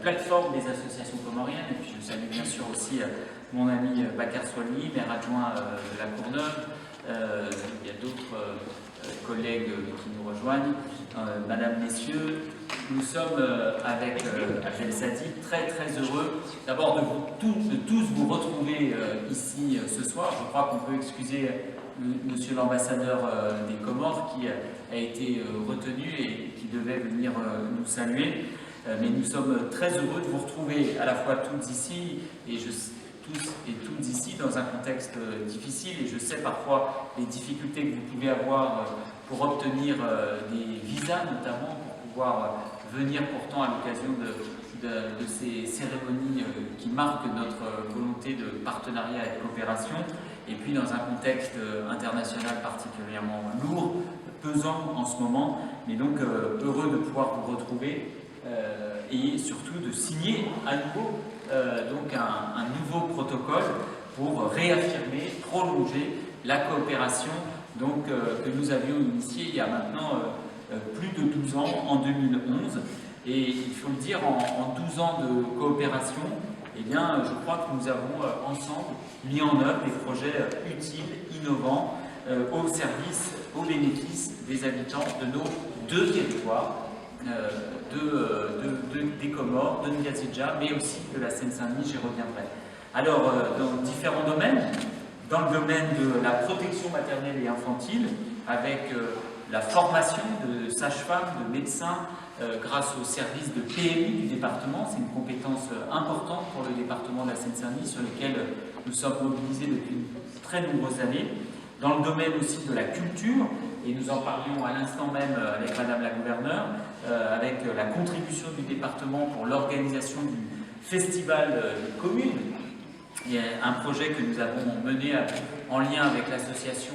plateforme des associations comoriennes, et puis je salue bien sûr aussi mon ami Bakar Swali, maire adjoint de la Courneuve. Il y a d'autres collègues qui nous rejoignent. Madame, Messieurs, nous sommes avec Abdel Sadi très heureux d'abord de tous vous retrouver ici ce soir. Je crois qu'on peut excuser Monsieur l'ambassadeur des Comores qui a été retenu et qui devait venir nous saluer. Mais nous sommes très heureux de vous retrouver à la fois toutes ici et tous et toutes ici dans un contexte difficile, et je sais parfois les difficultés que vous pouvez avoir pour obtenir des visas notamment, pour pouvoir venir pourtant à l'occasion de ces cérémonies qui marquent notre volonté de partenariat et de coopération, et puis dans un contexte international particulièrement lourd, pesant en ce moment, mais donc heureux de pouvoir vous retrouver et surtout de signer à nouveau donc un nouveau protocole pour réaffirmer, prolonger la coopération donc, que nous avions initiée il y a maintenant plus de 12 ans, en 2011. Et il faut le dire, en 12 ans de coopération, eh bien, je crois que nous avons ensemble mis en œuvre des projets utiles, innovants, au service, au bénéfice des habitants de nos deux territoires, des Comores, de Ngazidja, mais aussi de la Seine-Saint-Denis, j'y reviendrai. Alors, dans différents domaines, dans le domaine de la protection maternelle et infantile, avec la formation de sages-femmes, de médecins, grâce au service de PMI du département, c'est une compétence importante pour le département de la Seine-Saint-Denis, sur lequel nous sommes mobilisés depuis de très nombreuses années. Dans le domaine aussi de la culture, et nous en parlions à l'instant même avec Madame la Gouverneure, avec la contribution du département pour l'organisation du Festival des communes. Il y a un projet que nous avons mené en lien avec l'association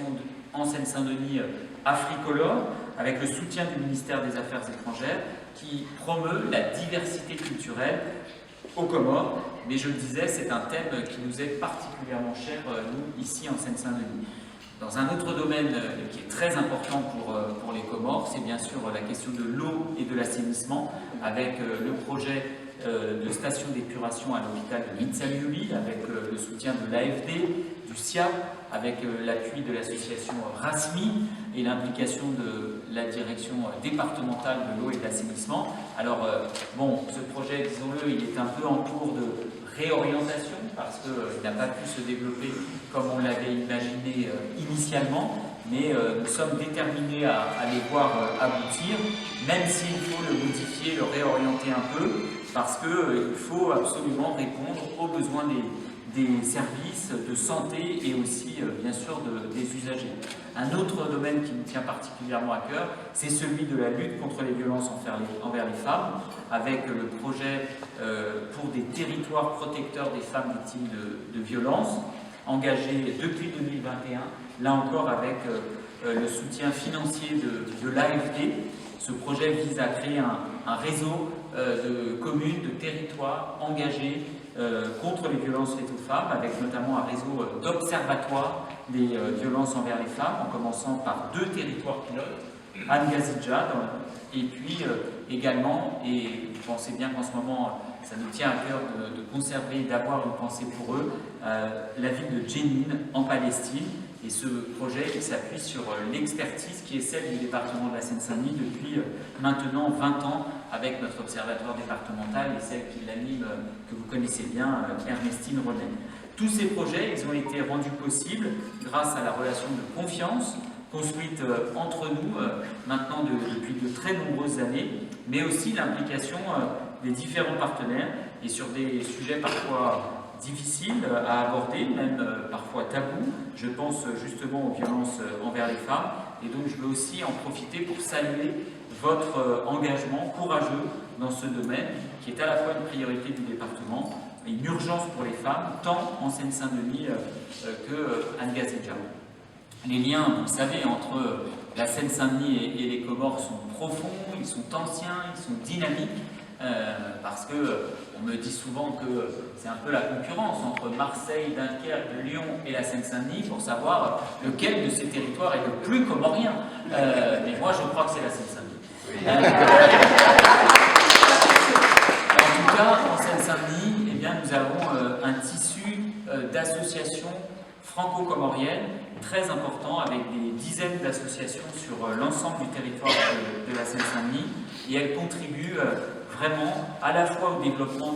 en Seine-Saint-Denis Africolore, avec le soutien du ministère des Affaires étrangères, qui promeut la diversité culturelle aux Comores. Mais je le disais, c'est un thème qui nous est particulièrement cher, nous, ici en Seine-Saint-Denis. Dans un autre domaine qui est très important pour les Comores, c'est bien sûr la question de l'eau et de l'assainissement, avec le projet de station d'épuration à l'hôpital de Mitsamiouli, avec le soutien de l'AFD, du SIA, avec l'appui de l'association RASMI et l'implication de la direction départementale de l'eau et de l'assainissement. Alors, bon, ce projet, disons-le, il est un peu en cours de réorientation parce qu'il n'a pas pu se développer comme on l'avait imaginé initialement, mais nous sommes déterminés à les voir aboutir, même s'il faut le modifier, le réorienter un peu, parce qu'il faut absolument répondre aux besoins des services de santé et aussi, bien sûr, des usagers. Un autre domaine qui nous tient particulièrement à cœur, c'est celui de la lutte contre les violences envers les femmes, avec le projet pour des territoires protecteurs des femmes victimes de violences, engagé depuis 2021, là encore avec le soutien financier de l'AFD. Ce projet vise à créer un réseau de communes, de territoires engagés contre les violences faites aux femmes, avec notamment un réseau d'observatoires des violences envers les femmes, en commençant par 2 territoires pilotes, à Ngazidja, et puis également, et vous pensez bien qu'en ce moment, ça nous tient à cœur de conserver et d'avoir une pensée pour eux, la ville de Jenin, en Palestine. Et ce projet s'appuie sur l'expertise qui est celle du département de la Seine-Saint-Denis depuis maintenant 20 ans, avec notre observatoire départemental et celle qui l'anime, que vous connaissez bien, Ernestine Renet. Tous ces projets, ils ont été rendus possibles grâce à la relation de confiance construite entre nous maintenant depuis de très nombreuses années, mais aussi l'implication des différents partenaires, et sur des sujets parfois difficiles à aborder, même parfois tabous. Je pense justement aux violences envers les femmes, et donc je veux aussi en profiter pour saluer votre engagement courageux dans ce domaine, qui est à la fois une priorité du département et une urgence pour les femmes, tant en Seine-Saint-Denis qu'à Ngazidja. Les liens, vous le savez, entre la Seine-Saint-Denis et les Comores sont profonds, ils sont anciens, ils sont dynamiques, parce que on me dit souvent que c'est un peu la concurrence entre Marseille, Dunkerque, Lyon et la Seine-Saint-Denis pour savoir lequel de ces territoires est le plus comorien. Mais moi, je crois que c'est la Seine-Saint-Denis. En tout cas, en Seine-Saint-Denis, eh bien, nous avons un tissu d'associations franco-comoriennes très important, avec des dizaines d'associations sur l'ensemble du territoire de la Seine-Saint-Denis, et elles contribuent vraiment à la fois au développement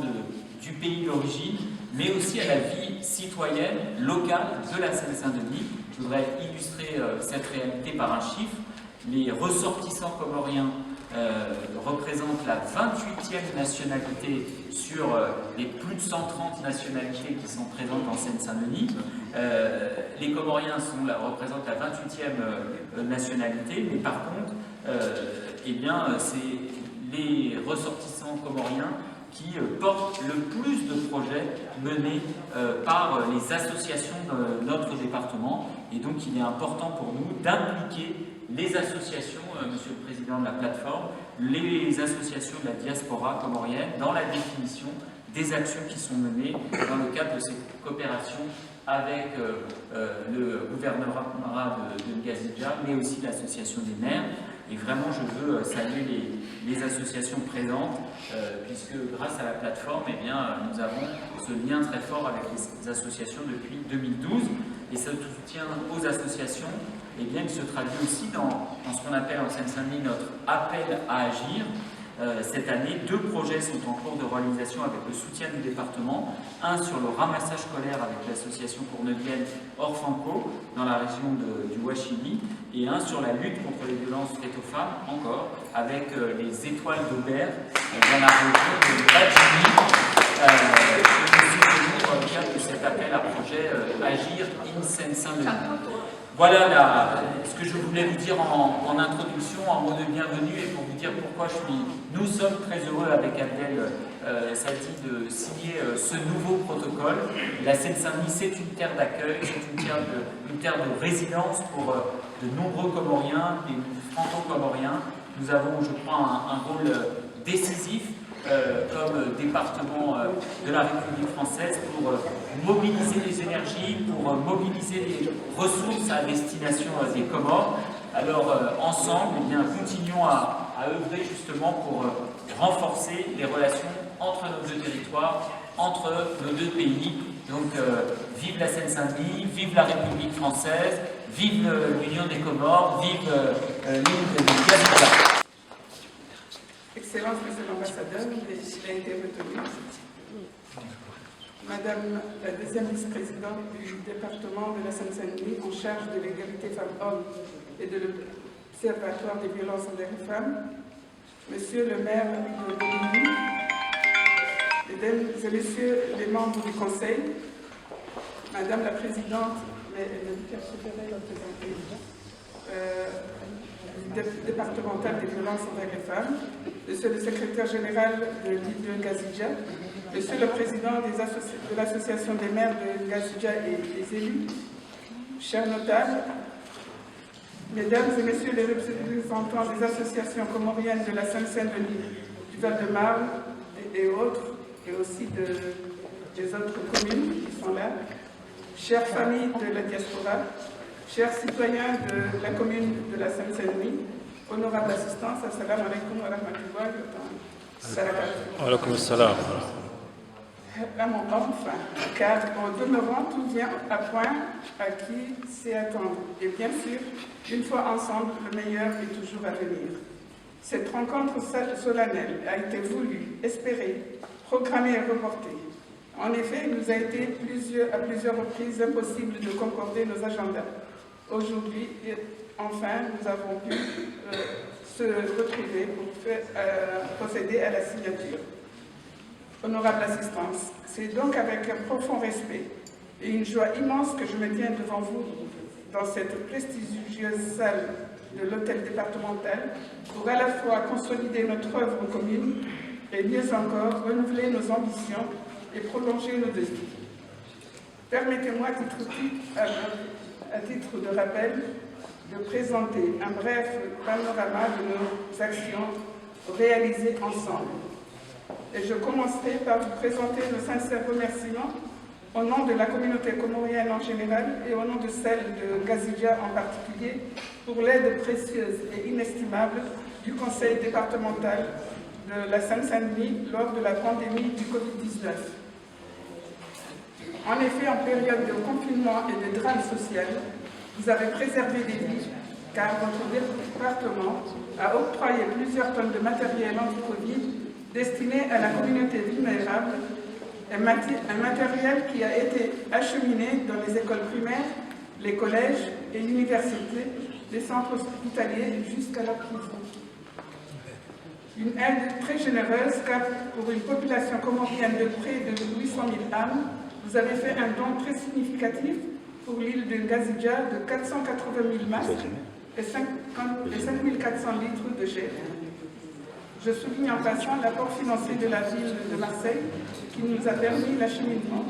du pays d'origine, mais aussi à la vie citoyenne locale de la Seine-Saint-Denis. Je voudrais illustrer cette réalité par un chiffre. Les ressortissants comoriens représentent la 28e nationalité sur les plus de 130 nationalités qui sont présentes en Seine-Saint-Denis. Les Comoriens représentent la 28e nationalité, mais par contre, eh bien, c'est les ressortissants comoriens qui portent le plus de projets menés par les associations de notre département. Et donc, il est important pour nous d'impliquer les associations, Monsieur le Président de la plateforme, les associations de la diaspora comorienne dans la définition des actions qui sont menées dans le cadre de cette coopération avec le gouvernorat de Ngazidja, mais aussi l'association des maires. Et vraiment, je veux saluer les associations présentes, puisque grâce à la plateforme, eh bien, nous avons ce lien très fort avec les associations depuis 2012. Et ce soutien aux associations, eh bien, il se traduit aussi dans ce qu'on appelle en Seine-Saint-Denis notre appel à agir. Cette année, 2 projets sont en cours de réalisation avec le soutien du département. Un sur le ramassage scolaire avec l'association courneuvienne Orfanco dans la région du Ouachili, et un sur la lutte contre les violences faites aux femmes, encore, avec les étoiles d'Aubert dans la région de Badjini. Nous soutenons dans le cadre de cet appel à projet Agir in Seine-Saint-Denis. Voilà ce que je voulais vous dire en introduction, en mot de bienvenue, et pour vous dire pourquoi nous sommes très heureux avec Abdel Sati de signer ce nouveau protocole. La Seine-Saint-Denis, c'est une terre d'accueil, c'est une terre de résidence pour de nombreux Comoriens et franco-comoriens. Nous avons, je crois, un rôle décisif comme département de la République française pour mobiliser les énergies, pour mobiliser les ressources à destination des Comores. Alors ensemble, eh bien, continuons à œuvrer justement pour renforcer les relations entre nos 2 territoires, entre nos 2 pays. Donc vive la Seine-Saint-Denis, vive la République française, vive l'Union des Comores, vive l'île de Ngazidja. Excellence, Monsieur l'Ambassadeur, il a été retenu. Madame la 2e vice-présidente du département de la Seine-Saint-Denis en charge de l'égalité femmes-hommes et de l'Observatoire des violences envers les femmes, Monsieur le maire de Bobigny, Mesdames et Messieurs les membres du Conseil, Madame la présidente, départemental des violences envers les femmes, Monsieur le secrétaire général de l'île de Ngazidja, Monsieur le président de l'association des maires de Ngazidja et des élus, chers notables, Mesdames et Messieurs les représentants des associations comoriennes de la Seine-Saint-Denis, du Val-de-Marne et autres, et aussi des autres communes qui sont là, chères familles de la diaspora, chers citoyens de la commune de la Seine-Saint-Denis, honorable assistance, assalamu alaikum wa rahmatullahi wa barakatuh. Wa alaikum assalam. Enfin, car en demeurant, tout vient à point à qui s'y attendre. Et bien sûr, une fois ensemble, le meilleur est toujours à venir. Cette rencontre solennelle a été voulue, espérée, programmée et reportée. En effet, il nous a été à plusieurs reprises impossible de concorder nos agendas. Aujourd'hui, enfin, nous avons pu se retrouver pour procéder à la signature. Honorable assistance, c'est donc avec un profond respect et une joie immense que je me tiens devant vous dans cette prestigieuse salle de l'hôtel départemental pour à la fois consolider notre œuvre commune et mieux encore renouveler nos ambitions et prolonger nos défis. Permettez-moi à titre de rappel de présenter un bref panorama de nos actions réalisées ensemble. Et je commencerai par vous présenter nos sincères remerciements au nom de la communauté comorienne en général et au nom de celle de Ngazidja en particulier pour l'aide précieuse et inestimable du conseil départemental de la Seine-Saint-Denis lors de la pandémie du Covid-19. En effet, en période de confinement et de drame social, vous avez préservé des vies, car votre département a octroyé plusieurs tonnes de matériel anti-Covid destiné à la communauté vulnérable, un matériel qui a été acheminé dans les écoles primaires, les collèges et universités, les centres hospitaliers jusqu'à la prison. Une aide très généreuse, car pour une population comorienne de près de 800 000 âmes, vous avez fait un don très significatif pour l'île de Ngazidja de 480 000 masques et 5 400 litres de gel. Je souligne en passant l'apport financier de la ville de Marseille qui nous a permis l'acheminement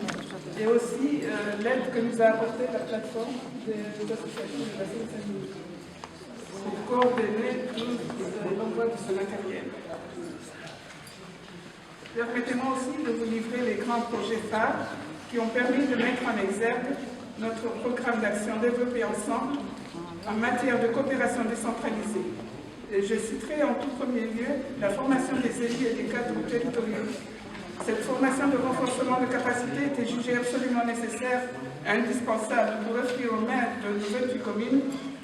et aussi l'aide que nous a apportée la plateforme des associations de la Seine-Saint-Denis pour coordonner l'envoi de ce matériel. Permettez-moi aussi de vous livrer les grands projets phares qui ont permis de mettre en exergue notre programme d'action développé ensemble en matière de coopération décentralisée. Et je citerai en tout premier lieu la formation des élus et des cadres territoriaux. Cette formation de renforcement de capacité était jugée absolument nécessaire et indispensable pour offrir aux maires de nos 28 communes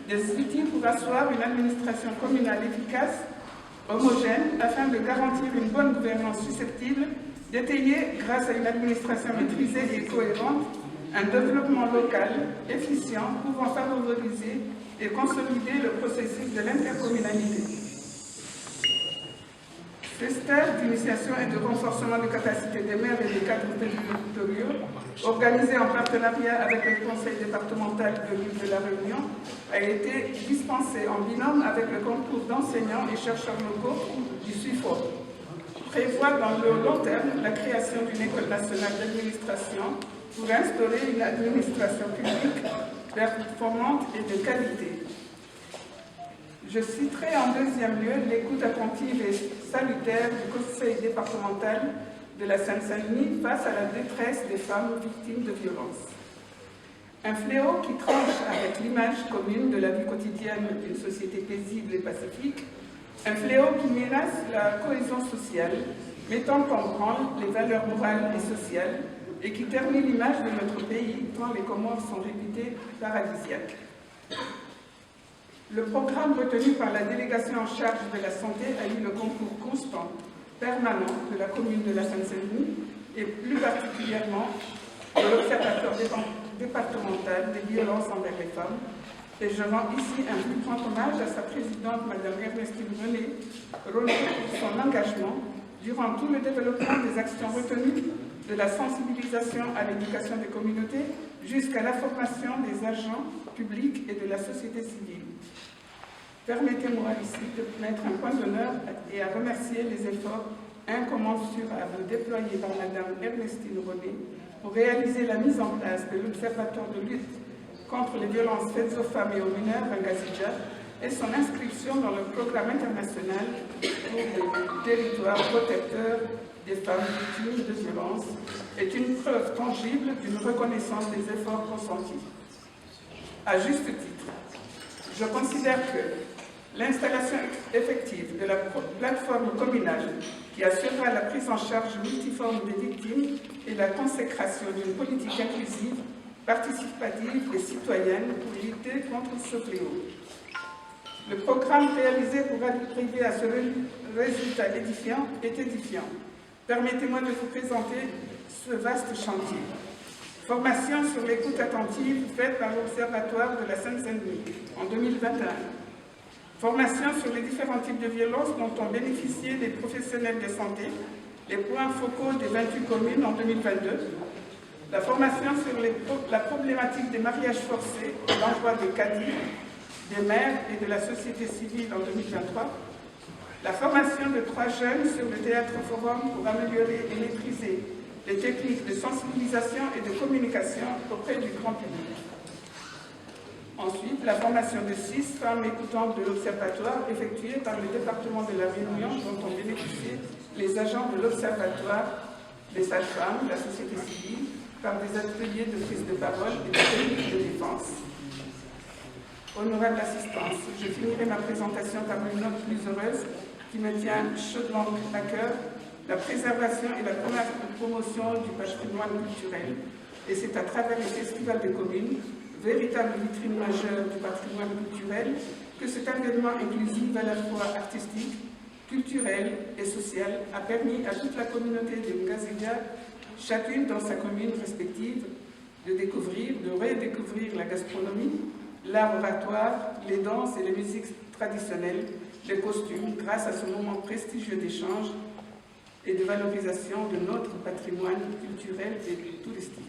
des outils pour asseoir une administration communale efficace, homogène, afin de garantir une bonne gouvernance susceptible d'étayer, grâce à une administration maîtrisée et cohérente, un développement local efficient pouvant favoriser et consolider le processus de l'intercommunalité. Ces stages d'initiation et de renforcement de capacité des maires et des cadres territoriaux, organisés en partenariat avec le conseil départemental de l'île de la Réunion, a été dispensé en binôme avec le concours d'enseignants et chercheurs locaux du SUIFO. Prévoit dans le long terme la création d'une école nationale d'administration pour instaurer une administration publique performante et de qualité. Je citerai en deuxième lieu l'écoute attentive et salutaire du conseil départemental de la Seine-Saint-Denis face à la détresse des femmes victimes de violences. Un fléau qui tranche avec l'image commune de la vie quotidienne d'une société paisible et pacifique, un fléau qui menace la cohésion sociale, mettant en branle les valeurs morales et sociales, et qui ternit l'image de notre pays, tant les Comores sont réputées paradisiaques. Le programme retenu par la délégation en charge de la santé a eu le concours constant, permanent de la commune de la Seine-Saint-Denis, et plus particulièrement de l'Observatoire départemental des violences envers les femmes. Et je rends ici un plus grand hommage à sa présidente, Mme Ernestine René, pour son engagement durant tout le développement des actions retenues, de la sensibilisation à l'éducation des communautés jusqu'à la formation des agents publics et de la société civile. Permettez-moi ici de mettre un point d'honneur et à remercier les efforts incommensurables déployés par Mme Ernestine René pour réaliser la mise en place de l'Observatoire de lutte contre les violences faites aux femmes et aux mineurs à Ngazidja et son inscription dans le programme international pour le territoire protecteur des femmes victimes de violences est une preuve tangible d'une reconnaissance des efforts consentis. À juste titre, je considère que l'installation effective de la plateforme communale qui assurera la prise en charge multiforme des victimes et la consécration d'une politique inclusive, participative et citoyenne pour lutter contre ce fléau. Le programme réalisé pour arriver à ce résultat édifiant est édifiant. Permettez-moi de vous présenter ce vaste chantier. Formation sur l'écoute attentive faite par l'Observatoire de la Seine-Saint-Denis en 2021. Formation sur les différents types de violences dont ont bénéficié les professionnels de santé, les points focaux des 28 communes en 2022. La formation sur la problématique des mariages forcés, l'envoi de cadres, des maires et de la société civile en 2023. La formation de 3 jeunes sur le théâtre forum pour améliorer et maîtriser les techniques de sensibilisation et de communication auprès du grand public. Ensuite, la formation de 6 femmes écoutantes de l'Observatoire effectuée par le département de la Réunion dont ont bénéficié les agents de l'Observatoire, les sages-femmes, la société civile, par des ateliers de prise de parole et de techniques de défense. Honorable assistance, je finirai ma présentation par une note plus heureuse qui me tient chaudement à cœur, la préservation et la promotion du patrimoine culturel. Et c'est à travers le Festival des communes, véritable vitrine majeure du patrimoine culturel, que cet événement inclusif à la fois artistique, culturel et social a permis à toute la communauté de Ngazidja, chacune dans sa commune respective, de découvrir, de redécouvrir la gastronomie, l'art oratoire, les danses et les musiques traditionnelles, les costumes, grâce à ce moment prestigieux d'échange et de valorisation de notre patrimoine culturel et touristique.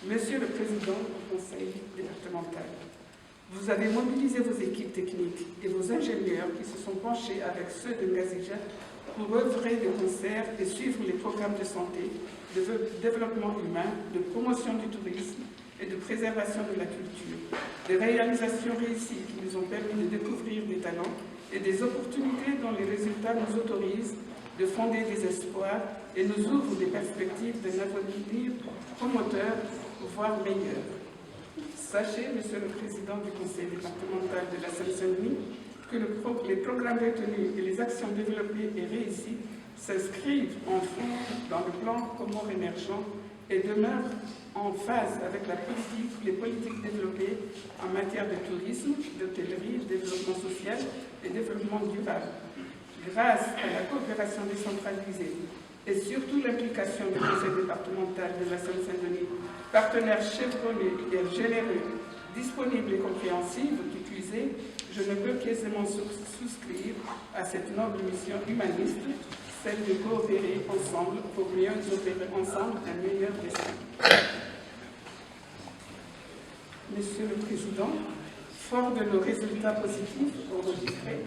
Monsieur le Président du Conseil départemental, vous avez mobilisé vos équipes techniques et vos ingénieurs qui se sont penchés avec ceux de Ngazidja pour œuvrer de concert et suivre les programmes de santé, de développement humain, de promotion du tourisme et de préservation de la culture. Des réalisations réussies qui nous ont permis de découvrir des talents et des opportunités dont les résultats nous autorisent de fonder des espoirs et nous ouvrent des perspectives d'un avenir promoteur, voire meilleur. Sachez, Monsieur le Président du Conseil départemental de la Seine-Saint-Denis, que les programmes retenus et les actions développées et réussies s'inscrivent en fond dans le plan Comores émergent et demeurent en phase avec les politiques développées en matière de tourisme, d'hôtellerie, développement social et développement durable. Grâce à la coopération décentralisée et surtout l'implication du Conseil départemental de la Seine-Saint-Denis, partenaire chevronné et généreux, disponible et compréhensible, qui puisait, je ne peux qu'aisément souscrire à cette noble mission humaniste, celle de coopérer ensemble pour mieux opérer ensemble un meilleur destin. Monsieur le Président, fort de nos résultats positifs enregistrés,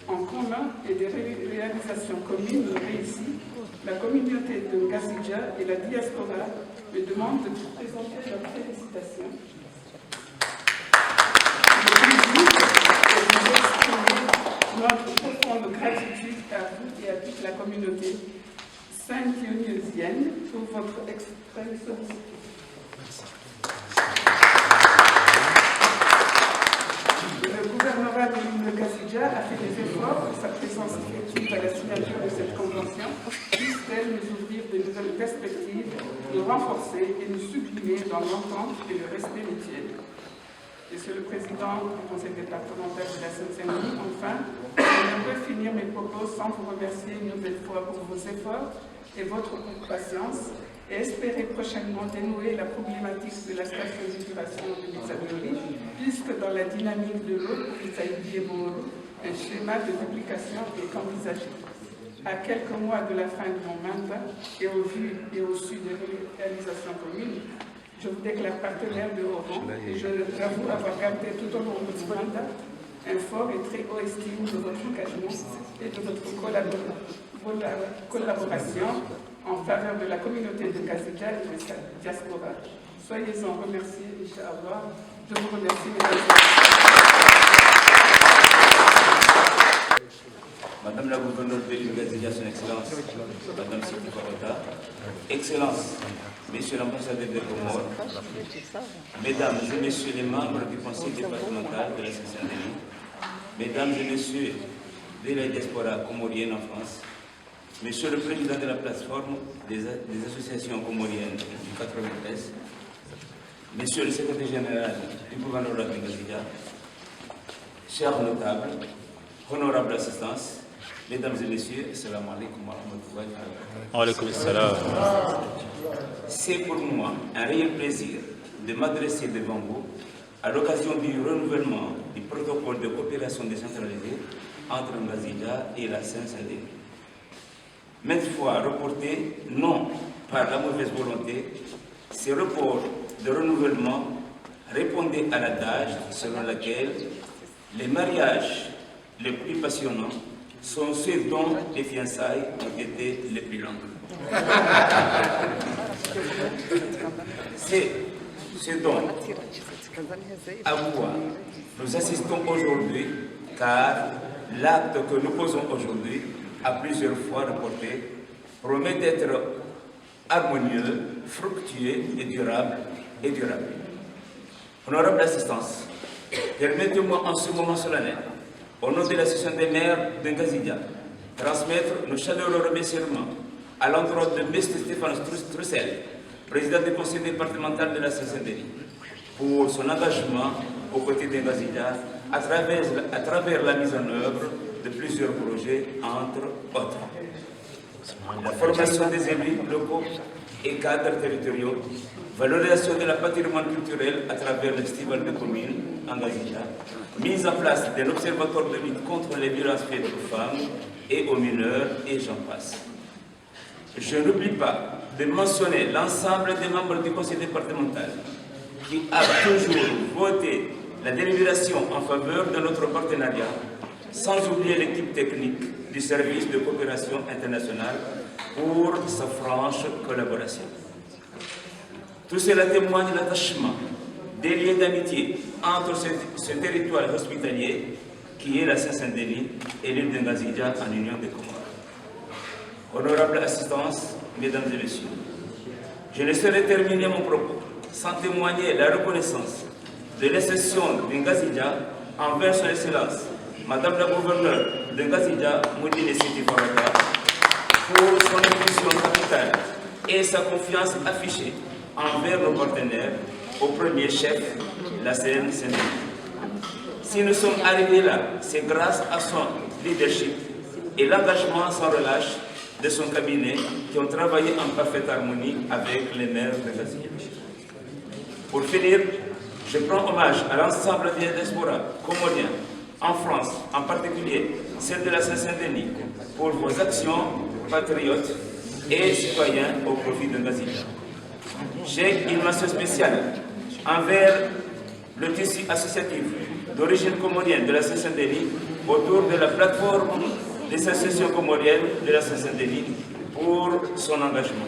en commun et des réalisations communes réussies, la communauté de Ngazidja et la diaspora me demandent de vous présenter leurs félicitations. Notre profonde gratitude à vous et à toute la communauté saint-dionysienne pour votre extrême sollicitude. Le gouvernorat de l'île de Ngazidja a fait des efforts pour sa présence effective à la signature de cette convention, puisse-t-elle nous ouvrir de nouvelles perspectives, nous renforcer et nous sublimer dans l'entente et le respect mutuel. Monsieur le Président du Conseil départemental de la Seine-Saint-Denis, enfin, je ne peux finir mes propos sans vous remercier une nouvelle fois pour vos efforts et votre patience et espérer prochainement dénouer la problématique de la station d'épuration de Misabioli, puisque dans la dynamique de l'eau, un schéma de duplication est envisagé. À quelques mois de la fin de mon mandat et au vu et au su des réalisations communes, je vous déclare partenaire de haut rang et j'avoue avoir gardé tout au long de mon mandat un fort et très haut estime de votre engagement et de votre collaboration en faveur de la communauté de Ngazidja et de sa diaspora. Soyez-en remerciés, Inch'Allah. Je vous remercie, mesdames et messieurs. Madame la gouverneure de l'île Ngazidja, son Excellence, Madame Siti Farota, Excellence, Messieurs l'ambassadeur des Comores, Mesdames et Messieurs les membres du Conseil départemental de la Seine-Saint-Denis, Mesdames et Messieurs de la diaspora comorienne en France, Monsieur le Président de la plateforme des associations comoriennes du 93, Monsieur le Secrétaire général du gouvernorat de Ngazidja, chers notables, honorable assistance, Mesdames et Messieurs, assalamu alaikum wa rahmatullahi wa barakatuh. C'est pour moi un réel plaisir de m'adresser devant vous à l'occasion du renouvellement du protocole de coopération décentralisée entre Ngazidja et la Seine-Saint-Denis. Maintes fois reporté, non par la mauvaise volonté, ces reports de renouvellement répondaient à l'adage selon lequel les mariages les plus passionnants sont ceux dont les fiançailles ont été les plus longues. C'est ce dont, à vous, nous assistons aujourd'hui, car l'acte que nous posons aujourd'hui, à plusieurs fois reporté, promet d'être harmonieux, fructueux et durable. Honorable assistance, permettez-moi en ce moment solennel au nom de l'association des maires de Ngazidia, transmettre nos chaleureux remerciements à l'endroit de M. Stéphane Strussel, président du conseil départemental de la Seine-Saint-Denis, pour son engagement aux côtés de Ngazidia à travers la mise en œuvre de plusieurs projets, entre autres. La formation des élus locaux et cadres territoriaux, valorisation de la patrimoine culturel à travers le festival de communes en Ngazidia, mise en place d'un observatoire de lutte contre les violences faites aux femmes et aux mineurs, et j'en passe. Je n'oublie pas de mentionner l'ensemble des membres du conseil départemental qui a toujours voté la délibération en faveur de notre partenariat, sans oublier l'équipe technique du service de coopération internationale pour sa franche collaboration. Tout cela témoigne de l'attachement, des liens d'amitié entre ce territoire hospitalier qui est la Seine-Saint-Denis et l'île de Ngazidia en Union des Comores. Honorable assistance, mesdames et messieurs, je ne saurais terminer mon propos sans témoigner la reconnaissance de l'institution de Ngazidia envers son Excellence, Madame la gouverneure de Ngazidia, Moudine Siti Faraka, pour son impulsion capitale et sa confiance affichée envers nos partenaires, au premier chef, la Seine-Saint-Denis. Si nous sommes arrivés là, c'est grâce à son leadership et l'engagement sans relâche de son cabinet qui ont travaillé en parfaite harmonie avec les maires de Ngazidia. Pour finir, je prends hommage à l'ensemble des diasporas comoriens en France, en particulier celle de la Seine-Saint-Denis, pour vos actions patriotes et citoyens au profit de Ngazidia. J'ai une mention spéciale envers le tissu associatif d'origine comorienne de la Seine-Saint-Denis autour de la plateforme des associations comoriennes de la Seine-Saint-Denis pour son engagement.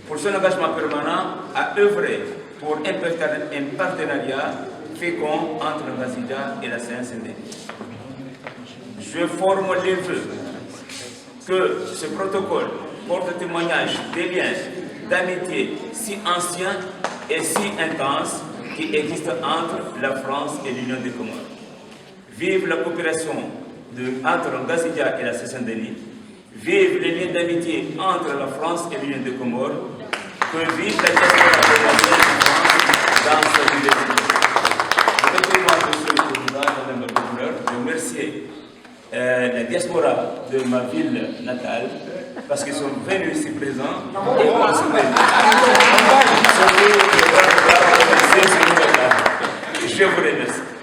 Pour son engagement permanent à œuvrer pour un partenariat fécond entre Ngazidia et la Seine-Saint-Denis. Je forme les vœux que ce protocole porte témoignage des liens d'amitié si anciens et si intenses qui existent entre la France et l'Union des Comores. Vive la coopération entre Ngazidia et la Seine-Saint-Denis. Vive les liens d'amitié entre la France et l'Union des Comores. Que vive la diaspora comorienne en France dans sa diversité. Permettez-moi, Monsieur le Président, Madame la Gouverneure, de remercier la diaspora de ma ville natale, parce qu'ils sont venus ici présents et on se Je vous remercie.